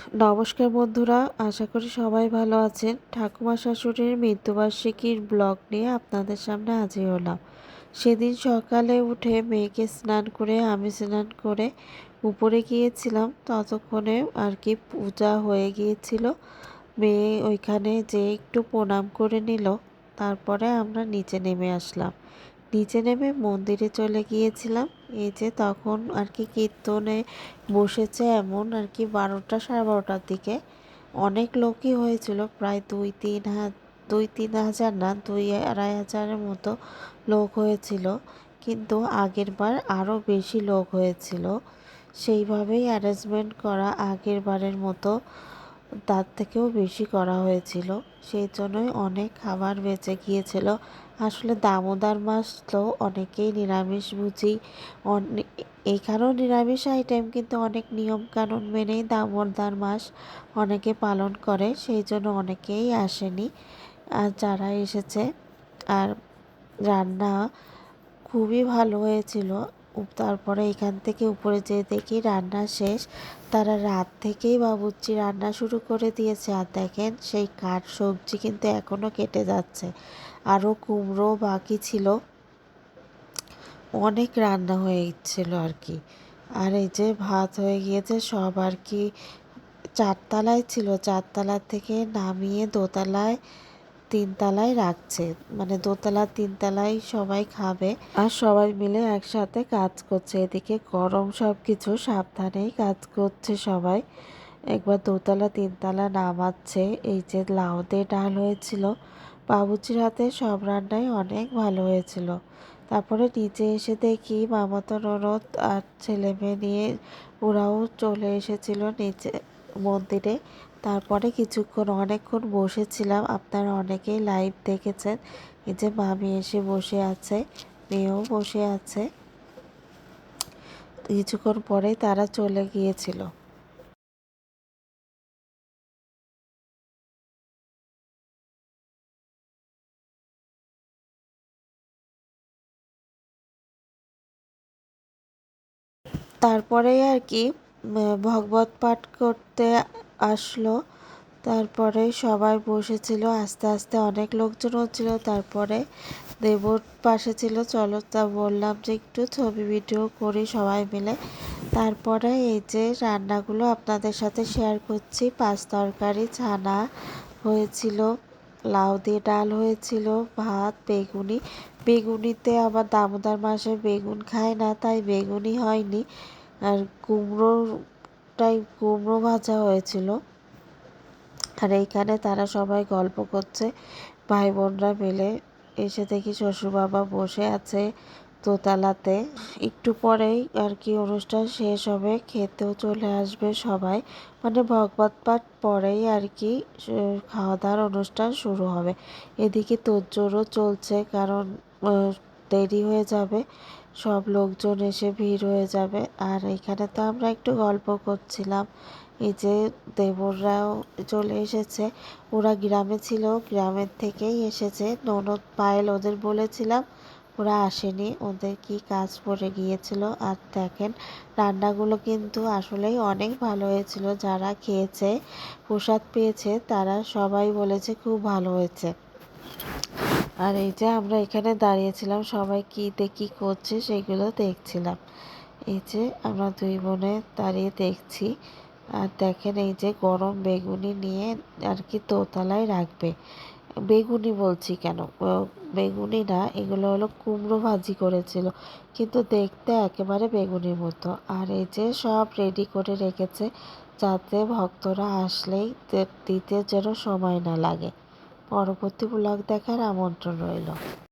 নমস্কার বন্ধুরা, আশা করি সবাই ভালো আছেন। ঠাকুমা শাশুড়ির মৃত্যুবার্ষিকীর ব্লগ নিয়ে আপনাদের সামনে হাজির হলাম। সেদিন সকালে উঠে মেয়েকে স্নান করে আমি স্নান করে উপরে গিয়েছিলাম। ততক্ষণে আর কি পূজা হয়ে গিয়েছিল। মেয়ে ওইখানে যে একটু প্রণাম করে নিল, তারপরে আমরা নিচে নেমে আসলাম। নিচে নেমে মন্দিরে চলে গিয়েছিলাম। এই যে তখন আর কি কীর্তনে বসেছে, এমন আর কি 12টা সাড়ে 12টার দিকে অনেক লোকই হয়েছিল, প্রায় 2-3 হাজার না, 2-2.5 হাজারের মতো লোক হয়েছিল। কিন্তু আগের বার আরও বেশি লোক হয়েছিল, সেইভাবেই অ্যারেঞ্জমেন্ট করা আগের বারের মতো তার থেকেও বেশি করা হয়েছিল। সেই জন্যই অনেক খাবার বেঁচে গিয়েছিল। আসলে দামোদর মাস তো অনেকেই নিরামিষভোজী, এখানেও নিরামিষ আইটেম, কিন্তু অনেক নিয়ম কানুন মেনেই দামোদর মাস অনেকে পালন করে, সেই জন্য অনেকেই আসেনি। আর যারা এসেছে, আর রান্না খুবই ভালো হয়েছিল। তারপরে এখান থেকে উপরে যেয়ে দেখি রান্না শেষ। তারা রাত থেকেই বাবুর্চি রান্না শুরু করে দিয়েছে। আর দেখেন সেই কাঠ সবজি কিন্তু এখনও কেটে যাচ্ছে। আরও কুমড়ো বাকি ছিল, অনেক রান্না হয়ে গেছিলো আর কি। আর এই যে ভাত হয়ে গিয়েছে সব আর কি। 4তলায় ছিল, 4তলা থেকে নামিয়ে দোতলায় 3তলায় রাখছে, মানে দোতলা 3তলায় সবাই খাবে। আর সবাই মিলে একসাথে কাজ করছে। এদিকে গরম, সব কিছু সাবধানেই কাজ করছে সবাই। একবার দোতলা 3তলা নামাচ্ছে। এই যে লাউ দিয়ে ডাল হয়েছিল, বাবুর্চির হাতে সব রান্নাই অনেক ভালো হয়েছিল। তারপরে নিচে এসে দেখি মামাতো ননদ আর ছেলে মেয়ে নিয়ে ওরাও চলে এসেছিল নিচে মন্দিরে। তারপরে কিছুক্ষণ অনেকক্ষণ বসেছিলাম, আপনারা অনেকেই লাইভ দেখেছেন। এই যে মামি এসে বসে আছে, মেয়েও বসে আছে। কিছুক্ষণ পরেই তারা চলে গিয়েছিল। তারপরেই আর কি ভগবত পাঠ করতে আসলো। তারপরে সবাই বসেছিল, আস্তে আস্তে অনেক লোকজন হচ্ছিল। তারপরে দেবর পাশে ছিল, চলো তা বললাম যে একটু ছবি ভিডিও করি সবাই মিলে। তারপরে এই যে রান্নাগুলো আপনাদের সাথে শেয়ার করছি। 5 তরকারি ছানা হয়েছিল, লাউ দিয়ে ডাল হয়েছিল, ভাত, বেগুনি। বেগুনিতে আবার দামোদর মাসে বেগুন খায় না, তাই বেগুনি হয়নি। আর কুমড়ো ভাজা হয়েছিল। আর এইখানে তারা সবাই গল্প করছে, ভাই বোনরা মিলে। এসে দেখি শ্বশুর বাবা বসে আছে দোতলাতে। একটু পরেই আর কি অনুষ্ঠান শেষ হবে, খেতেও চলে আসবে সবাই। মানে ভগবত পাঠ পরেই আর কি খাওয়া দাওয়ার অনুষ্ঠান শুরু হবে। এদিকে তোড়জোড়ও চলছে, কারণ দেরি হয়ে যাবে, সব লোকজন এসে ভিড় হয়ে যাবে। আর এখানে তো আমরা একটু গল্প করছিলাম। এই যে দেবররাও চলে এসেছে, ওরা গ্রামে ছিল, গ্রামের থেকেই এসেছে। ননদ পায়েল ওদের বলেছিলাম, ওরা আসেনি, ওদের কি কাজ পড়ে গিয়েছিল। আর দেখেন রান্নাগুলো কিন্তু আসলেই অনেক ভালো হয়েছিল। যারা খেয়েছে, প্রসাদ পেয়েছে, তারা সবাই বলেছে খুব ভালো হয়েছে। আর এই যে আমরা এখানে দাঁড়িয়েছিলাম, সবাই কী করছে সেগুলো দেখছিলাম। এই যে আমরা দুই বোনে দাঁড়িয়ে দেখছি। আর দেখেন এই যে গরম বেগুনি নিয়ে আর কি দোতলায় রাখবে। বেগুনি বলছি কেন, বেগুনি না, এগুলো হলো কুমড়ো ভাজি করেছিল, কিন্তু দেখতে একেবারে বেগুনির মতো। আর এই যে সব রেডি করে রেখেছে, যাতে ভক্তরা আসলেই দিতে যেন সময় না লাগে। পরবর্তী ব্লগ দেখার আমন্ত্রণ রইল।